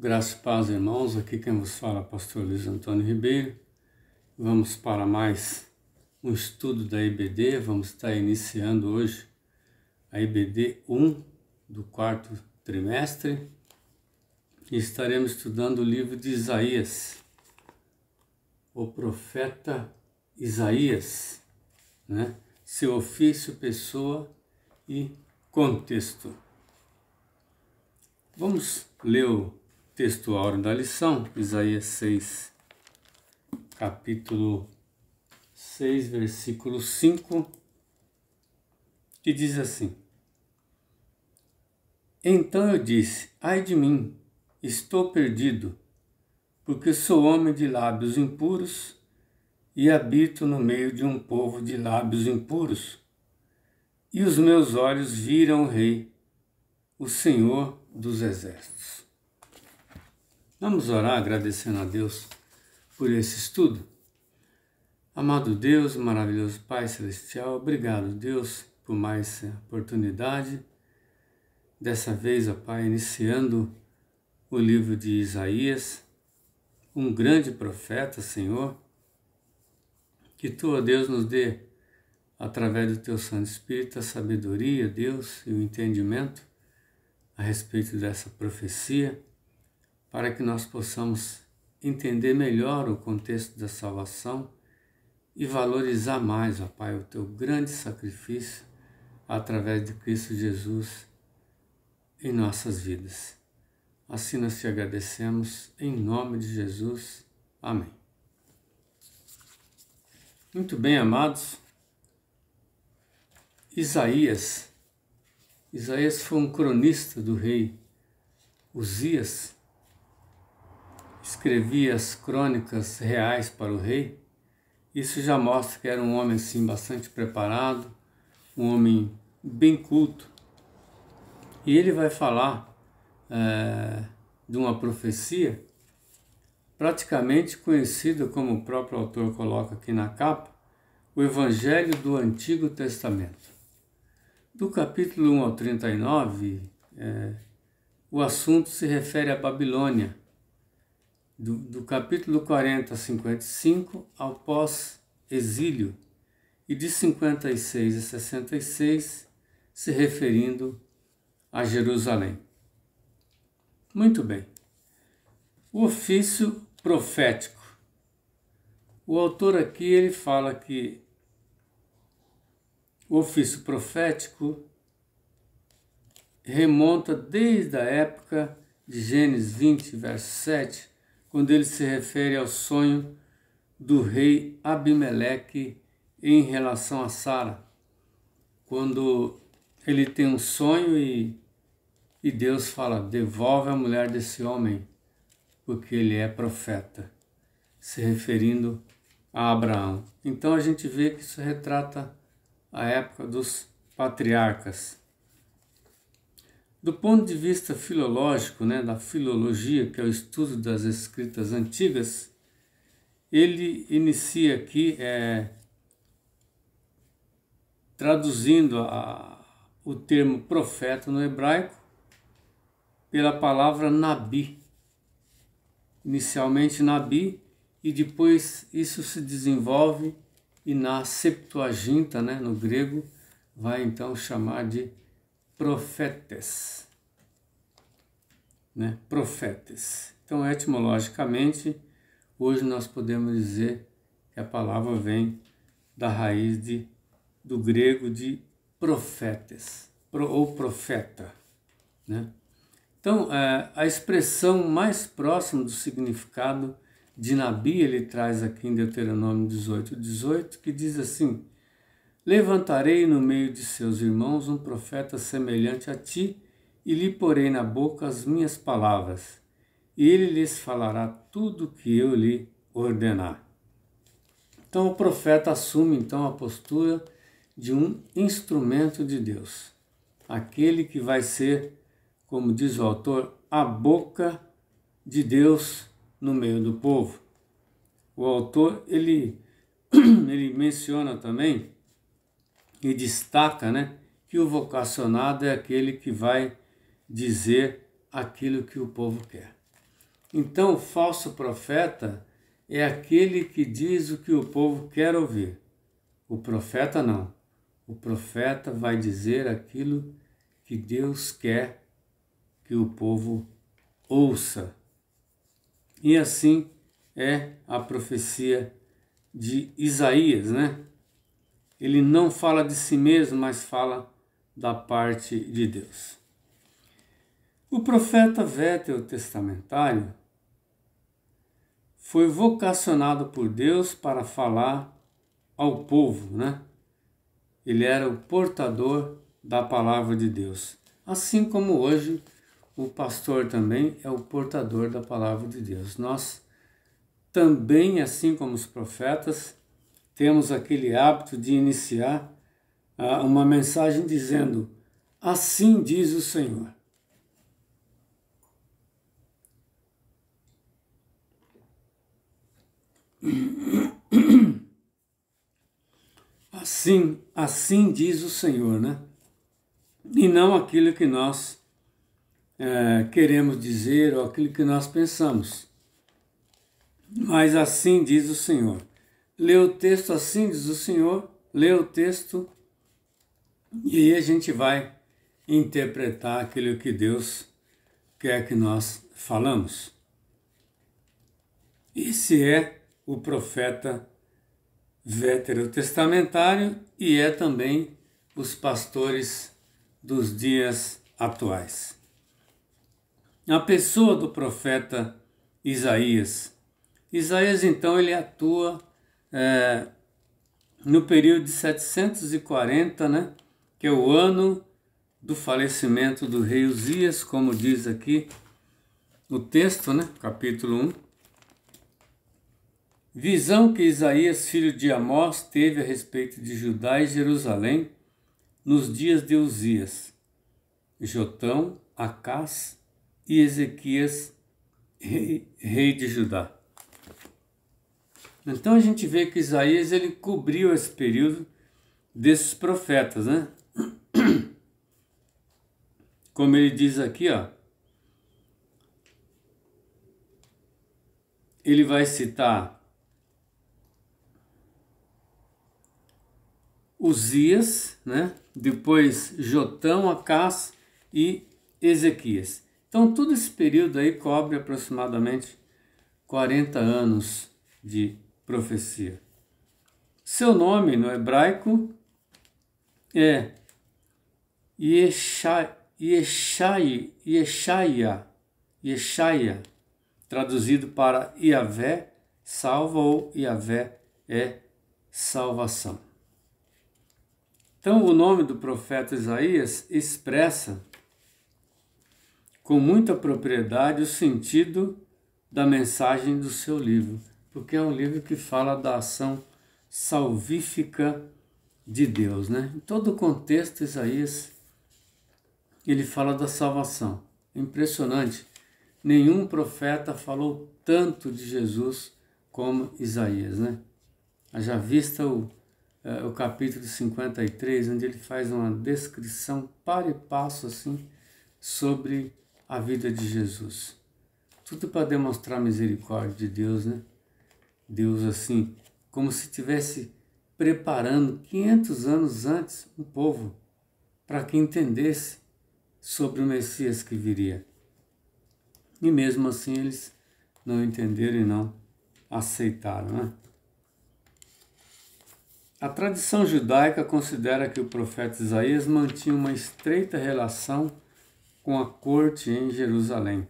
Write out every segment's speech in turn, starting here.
Graça e paz, irmãos. Aqui quem vos fala é o pastor Luiz Antônio Ribeiro. Vamos para mais um estudo da IBD. Vamos estar iniciando hoje a IBD 1 do quarto trimestre. E estaremos estudando o livro de Isaías, o profeta Isaías, né? Seu ofício, pessoa e contexto. Vamos ler o texto áureo da lição, Isaías 6, capítulo 6, versículo 5, que diz assim: Então eu disse, ai de mim, estou perdido, porque sou homem de lábios impuros e habito no meio de um povo de lábios impuros, e os meus olhos viram o Rei, o Senhor dos Exércitos. Vamos orar agradecendo a Deus por esse estudo. Amado Deus, maravilhoso Pai Celestial, obrigado, Deus, por mais essa oportunidade. Dessa vez, ó Pai, iniciando o livro de Isaías, um grande profeta, Senhor, que Tu, ó Deus, nos dê, através do Teu Santo Espírito, a sabedoria, Deus, e o entendimento a respeito dessa profecia, para que nós possamos entender melhor o contexto da salvação e valorizar mais, ó Pai, o Teu grande sacrifício através de Cristo Jesus em nossas vidas. Assim nós Te agradecemos, em nome de Jesus. Amém. Muito bem, amados. Isaías foi um cronista do rei Uzias, escrevia as crônicas reais para o rei. Isso já mostra que era um homem assim, bastante preparado, um homem bem culto. E ele vai falar de uma profecia praticamente conhecida, como o próprio autor coloca aqui na capa, o Evangelho do Antigo Testamento. Do capítulo 1 ao 39, o assunto se refere à Babilônia. Do capítulo 40 a 55 ao pós-exílio, e de 56 a 66 se referindo a Jerusalém. Muito bem. O ofício profético. O autor aqui ele fala que o ofício profético remonta desde a época de Gênesis 20, verso 7, quando ele se refere ao sonho do rei Abimeleque em relação a Sara. Quando ele tem um sonho e Deus fala, devolve a mulher desse homem, porque ele é profeta, se referindo a Abraão. Então a gente vê que isso retrata a época dos patriarcas. Do ponto de vista filológico, da filologia, que é o estudo das escritas antigas, ele inicia aqui traduzindo o termo profeta no hebraico pela palavra nabi. Inicialmente nabi, e depois isso se desenvolve e na Septuaginta, no grego, vai então chamar de profetes, profetes. Então, etimologicamente, hoje nós podemos dizer que a palavra vem da raiz do grego de profetes, ou profeta, Então, a expressão mais próxima do significado de Nabi, ele traz aqui em Deuteronômio 18, que diz assim: Levantarei no meio de seus irmãos um profeta semelhante a ti, e lhe porei na boca as minhas palavras, e ele lhes falará tudo o que eu lhe ordenar. Então o profeta assume então a postura de um instrumento de Deus, aquele que vai ser, como diz o autor, a boca de Deus no meio do povo. O autor ele menciona também e destaca, que o vocacionado é aquele que vai dizer aquilo que o povo quer. Então, o falso profeta é aquele que diz o que o povo quer ouvir. O profeta não. O profeta vai dizer aquilo que Deus quer que o povo ouça. E assim é a profecia de Isaías, né? Ele não fala de si mesmo, mas fala da parte de Deus. O profeta veterotestamentário foi vocacionado por Deus para falar ao povo, né? Ele era o portador da palavra de Deus. Assim como hoje o pastor também é o portador da palavra de Deus. Nós também, assim como os profetas, temos aquele hábito de iniciar uma mensagem dizendo: assim diz o Senhor. Assim diz o Senhor, né? E não aquilo que nós queremos dizer ou aquilo que nós pensamos. Mas assim diz o Senhor. Lê o texto, assim diz o Senhor, lê o texto e aí a gente vai interpretar aquilo que Deus quer que nós falamos. Esse é o profeta veterotestamentário e é também os pastores dos dias atuais. A pessoa do profeta Isaías. Isaías, então, ele atua no período de 740, né, que é o ano do falecimento do rei Uzias, como diz aqui o texto, né, capítulo 1. Visão que Isaías, filho de Amós, teve a respeito de Judá e Jerusalém nos dias de Uzias, Jotão, Acás e Ezequias, rei de Judá. Então a gente vê que Isaías ele cobriu esse período desses profetas, né? Como ele diz aqui, ó, ele vai citar Uzias, né? Depois Jotão, Acás e Ezequias. Então todo esse período aí cobre aproximadamente 40 anos de profecia. Seu nome no hebraico é Yeshaia, traduzido para Iavé salva ou Iavé é salvação. Então o nome do profeta Isaías expressa com muita propriedade o sentido da mensagem do seu livro, porque é um livro que fala da ação salvífica de Deus, né? Em todo o contexto, Isaías, ele fala da salvação. Impressionante. Nenhum profeta falou tanto de Jesus como Isaías, né? Já vista o capítulo 53, onde ele faz uma descrição para e passo assim sobre a vida de Jesus. Tudo para demonstrar a misericórdia de Deus, né? Deus assim, como se estivesse preparando 500 anos antes um povo para que entendesse sobre o Messias que viria. E mesmo assim eles não entenderam e não aceitaram, né? A tradição judaica considera que o profeta Isaías mantinha uma estreita relação com a corte em Jerusalém.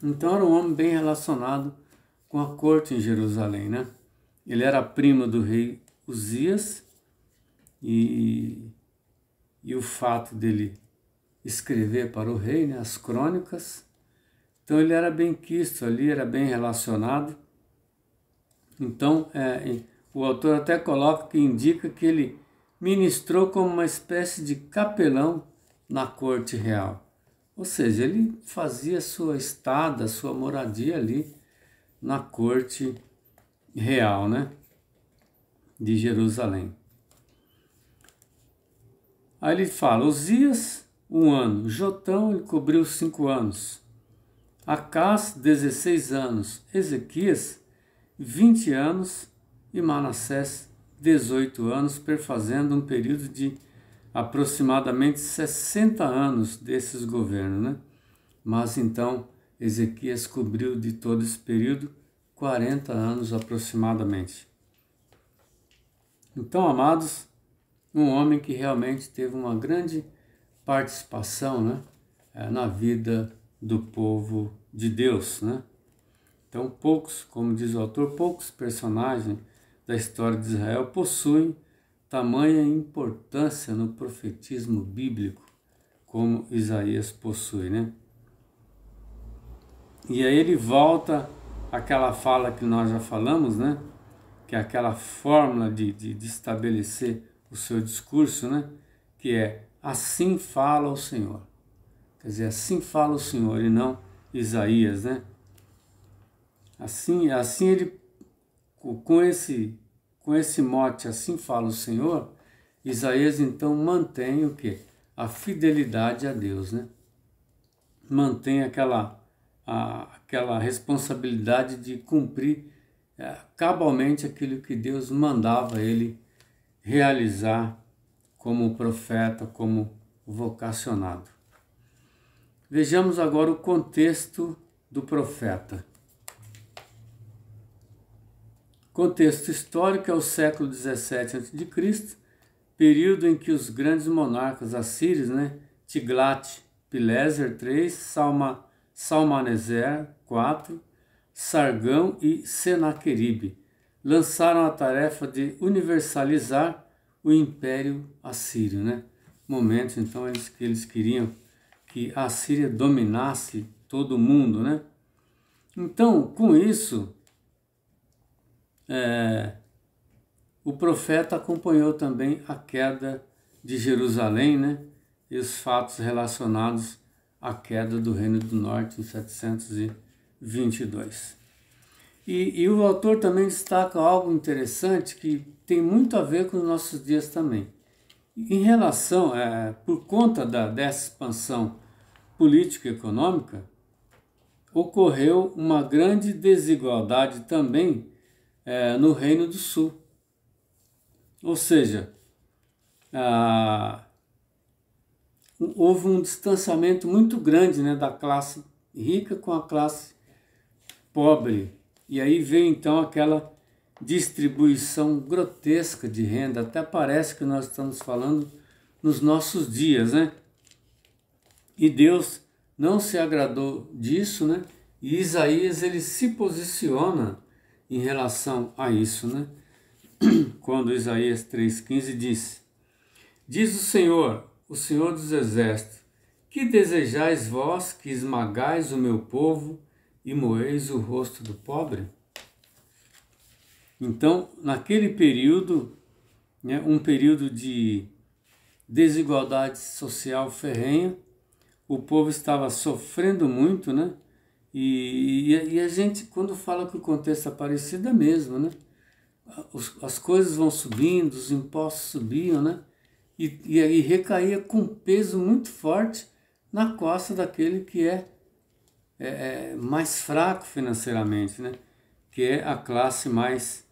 Então era um homem bem relacionado com a corte em Jerusalém, né? Ele era primo do rei Uzias e o fato dele escrever para o rei, né, as crônicas. Então ele era bem quisto ali, era bem relacionado. Então o autor até coloca que indica que ele ministrou como uma espécie de capelão na corte real. Ou seja, ele fazia sua estada, sua moradia ali na corte real, né, de Jerusalém. Aí ele fala, Uzias, 1 ano. Jotão, ele cobriu 5 anos. Acás 16 anos, Ezequias 20 anos e Manassés 18 anos, perfazendo um período de aproximadamente 60 anos desses governos, né? Mas então Ezequias cobriu de todo esse período 40 anos aproximadamente. Então, amados, um homem que realmente teve uma grande participação, né, na vida do povo de Deus, né? Então, poucos, como diz o autor, poucos personagens da história de Israel possuem tamanha importância no profetismo bíblico como Isaías possui, né? E aí ele volta àquela fala que nós já falamos, né? Que é aquela fórmula de estabelecer o seu discurso, né? Que é assim fala o Senhor. Quer dizer, assim fala o Senhor e não Isaías, né? Assim ele, com esse mote, assim fala o Senhor, Isaías então mantém o quê? A fidelidade a Deus, né? Mantém aquela responsabilidade de cumprir cabalmente aquilo que Deus mandava ele realizar como profeta, como vocacionado. Vejamos agora o contexto do profeta. Contexto histórico é o século 17 a.C., período em que os grandes monarcas assírios, né, Tiglat-Pileser III, Salmaneser IV, Sargão e Senaqueribe, lançaram a tarefa de universalizar o Império Assírio, né? Momento, então, que eles queriam que a Síria dominasse todo o mundo, né? Então, com isso, o profeta acompanhou também a queda de Jerusalém, né? E os fatos relacionados à queda do Reino do Norte em 722. E o autor também destaca algo interessante que tem muito a ver com os nossos dias também. Em relação, por conta dessa expansão política e econômica, ocorreu uma grande desigualdade também no Reino do Sul. Ou seja, houve um distanciamento muito grande, né, da classe rica com a classe pobre. E aí veio então aquela distribuição grotesca de renda. Até parece que nós estamos falando nos nossos dias, né? E Deus não se agradou disso, né? E Isaías ele se posiciona em relação a isso, né? Quando Isaías 3,15 diz o Senhor dos Exércitos, que desejais vós que esmagais o meu povo e moeis o rosto do pobre? Então, naquele período, né, um período de desigualdade social ferrenha, o povo estava sofrendo muito, né? E a gente, quando fala que o contexto é parecido, é mesmo, né? As coisas vão subindo, os impostos subiam, né? E aí recaía com peso muito forte na costa daquele que é mais fraco financeiramente, né? Que é a classe mais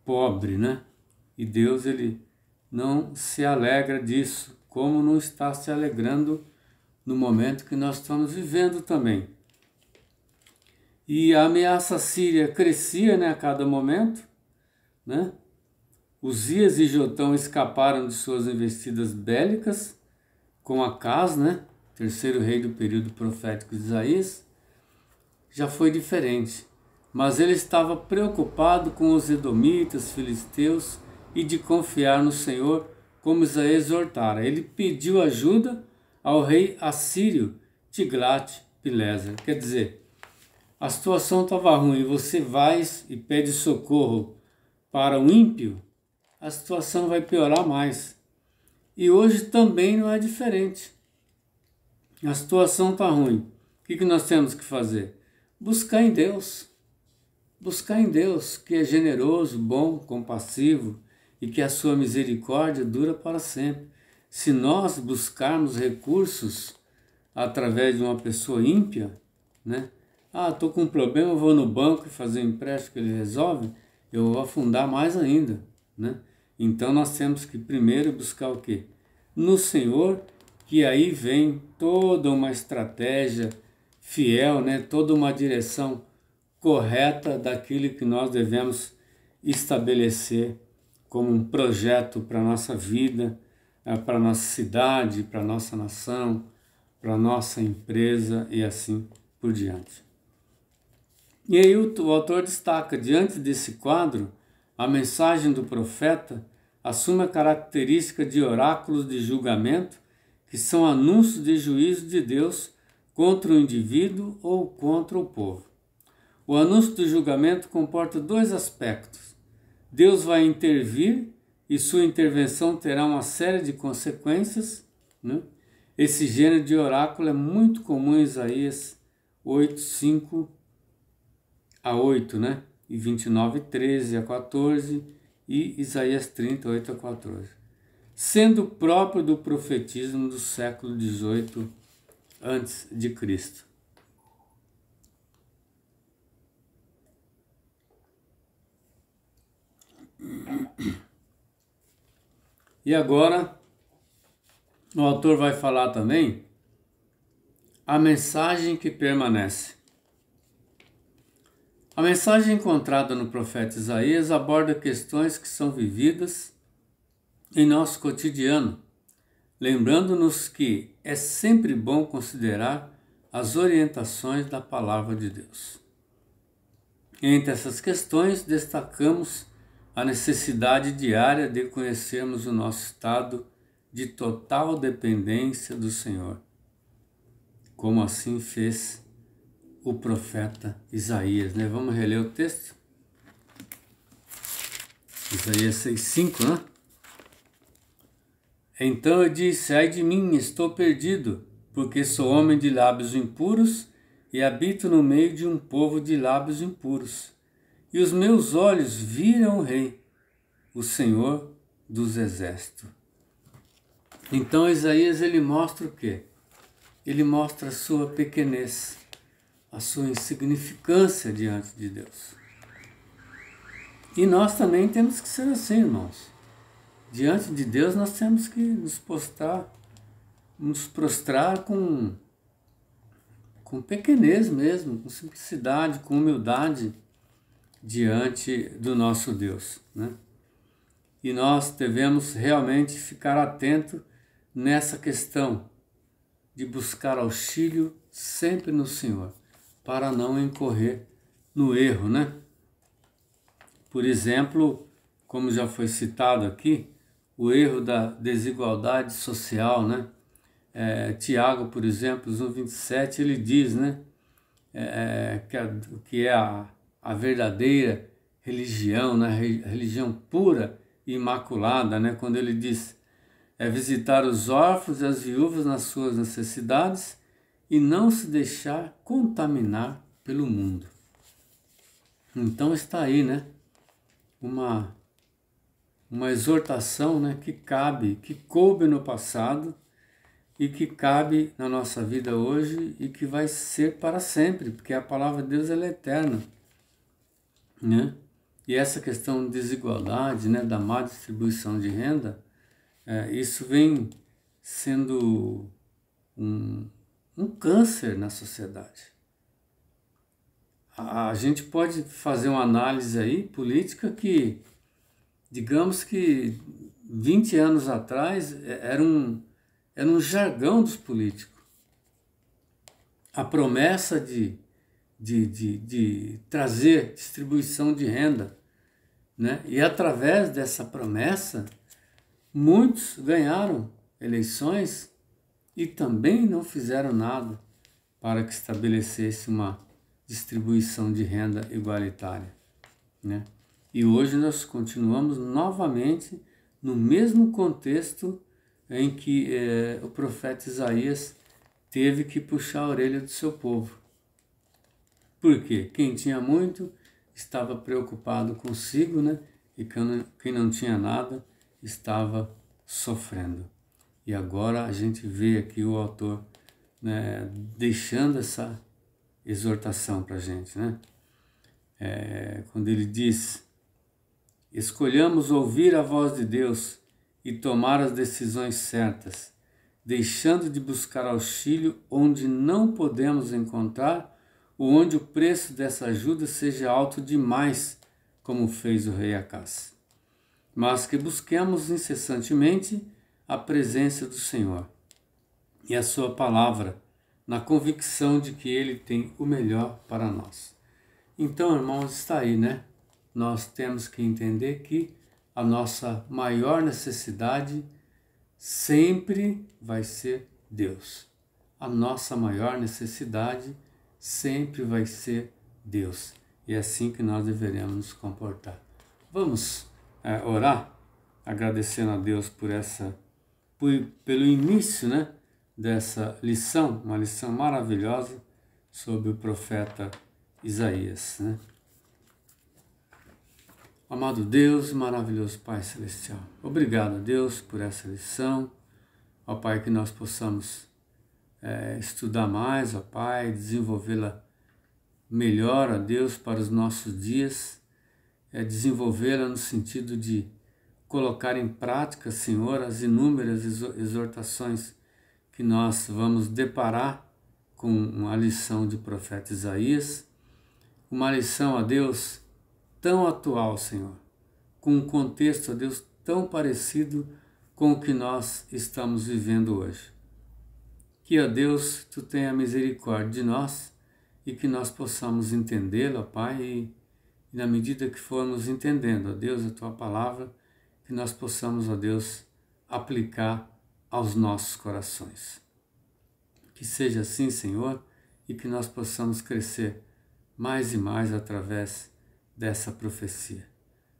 pobre, né? E Deus ele não se alegra disso, como não está se alegrando no momento que nós estamos vivendo também. E a ameaça síria crescia, né, a cada momento, né? Uzias e Jotão escaparam de suas investidas bélicas com Acás, né, terceiro rei do período profético de Isaías. Já foi diferente, mas ele estava preocupado com os edomitas, filisteus e de confiar no Senhor, como Isaías exortara. Ele pediu ajuda ao rei assírio Tiglat-Pileser. Quer dizer, a situação estava ruim, você vai e pede socorro para o ímpio, a situação vai piorar mais. E hoje também não é diferente. A situação está ruim. O que nós temos que fazer? Buscar em Deus. Buscar em Deus, que é generoso, bom, compassivo e que a sua misericórdia dura para sempre. Se nós buscarmos recursos através de uma pessoa ímpia, né? Ah, estou com um problema, eu vou no banco e fazer um empréstimo que ele resolve, eu vou afundar mais ainda, né? Então nós temos que primeiro buscar o quê? No Senhor, que aí vem toda uma estratégia fiel, né? Toda uma direção correta daquilo que nós devemos estabelecer como um projeto para a nossa vida, para a nossa cidade, para a nossa nação, para a nossa empresa e assim por diante. E aí o autor destaca, diante desse quadro, a mensagem do profeta assume a característica de oráculos de julgamento, que são anúncios de juízo de Deus contra o indivíduo ou contra o povo. O anúncio do julgamento comporta dois aspectos. Deus vai intervir e sua intervenção terá uma série de consequências, né? Esse gênero de oráculo é muito comum em Isaías 8, 5 a 8, né? E 29, 13 a 14 e Isaías 30, 8 a 14. Sendo próprio do profetismo do século 18 antes de Cristo. E agora, o autor vai falar também a mensagem que permanece. A mensagem encontrada no profeta Isaías aborda questões que são vividas em nosso cotidiano, lembrando-nos que é sempre bom considerar as orientações da palavra de Deus. Entre essas questões, destacamos a necessidade diária de conhecermos o nosso estado de total dependência do Senhor, como assim fez o profeta Isaías, né? Vamos reler o texto? Isaías 6,5, né? Então eu disse, ai de mim, estou perdido, porque sou homem de lábios impuros e habito no meio de um povo de lábios impuros. E os meus olhos viram o Rei, o Senhor dos Exércitos. Então Isaías ele mostra o quê? Ele mostra a sua pequenez, a sua insignificância diante de Deus. E nós também temos que ser assim, irmãos. Diante de Deus nós temos que nos prostrar com pequenez mesmo, com simplicidade, com humildade diante do nosso Deus, né? E nós devemos realmente ficar atento nessa questão de buscar auxílio sempre no Senhor, para não incorrer no erro, né? Por exemplo, como já foi citado aqui, o erro da desigualdade social, né? Tiago, por exemplo, 1,27, ele diz, né? Que é a verdadeira religião, né? A religião pura e imaculada, né? Quando ele diz, visitar os órfãos e as viúvas nas suas necessidades e não se deixar contaminar pelo mundo. Então está aí, né? Uma exortação, né, que coube no passado e que cabe na nossa vida hoje e que vai ser para sempre, porque a palavra de Deus ela é eterna, né? E essa questão de desigualdade, né, da má distribuição de renda, isso vem sendo um câncer na sociedade. A gente pode fazer uma análise aí política que, digamos que 20 anos atrás era um jargão dos políticos. A promessa de trazer distribuição de renda, né? E através dessa promessa, muitos ganharam eleições e também não fizeram nada para que estabelecesse uma distribuição de renda igualitária, né? E hoje nós continuamos novamente no mesmo contexto em que o profeta Isaías teve que puxar a orelha do seu povo. Por quê? Quem tinha muito estava preocupado consigo, né? E quem não tinha nada estava sofrendo. E agora a gente vê aqui o autor, né, deixando exortação para a gente, né? Quando ele diz: escolhamos ouvir a voz de Deus e tomar as decisões certas, deixando de buscar auxílio onde não podemos encontrar ou onde o preço dessa ajuda seja alto demais, como fez o rei Acás. Mas que busquemos incessantemente a presença do Senhor e a sua palavra, na convicção de que Ele tem o melhor para nós. Então, irmãos, está aí, né? Nós temos que entender que a nossa maior necessidade sempre vai ser Deus. A nossa maior necessidade sempre vai ser Deus. E é assim que nós devemos nos comportar. Vamos orar, agradecendo a Deus pelo início, né, dessa lição, uma lição maravilhosa sobre o profeta Isaías, né? Amado Deus, maravilhoso Pai Celestial, obrigado, Deus, por essa lição. Ó Pai, que nós possamos estudar mais, ó Pai, desenvolvê-la melhor, ó Deus, para os nossos dias, desenvolvê-la no sentido de colocar em prática, Senhor, as inúmeras exortações que nós vamos deparar com a lição de profeta Isaías, uma lição, ó Deus, tão atual, Senhor, com um contexto, ó Deus, tão parecido com o que nós estamos vivendo hoje. Que, ó Deus, Tu tenha misericórdia de nós e que nós possamos entendê-lo, ó Pai, e na medida que formos entendendo, ó Deus, a Tua palavra, que nós possamos, ó Deus, aplicar aos nossos corações. Que seja assim, Senhor, e que nós possamos crescer mais e mais através dessa profecia.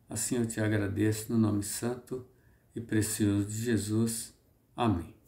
Assim eu te agradeço no nome santo e precioso de Jesus. Amém.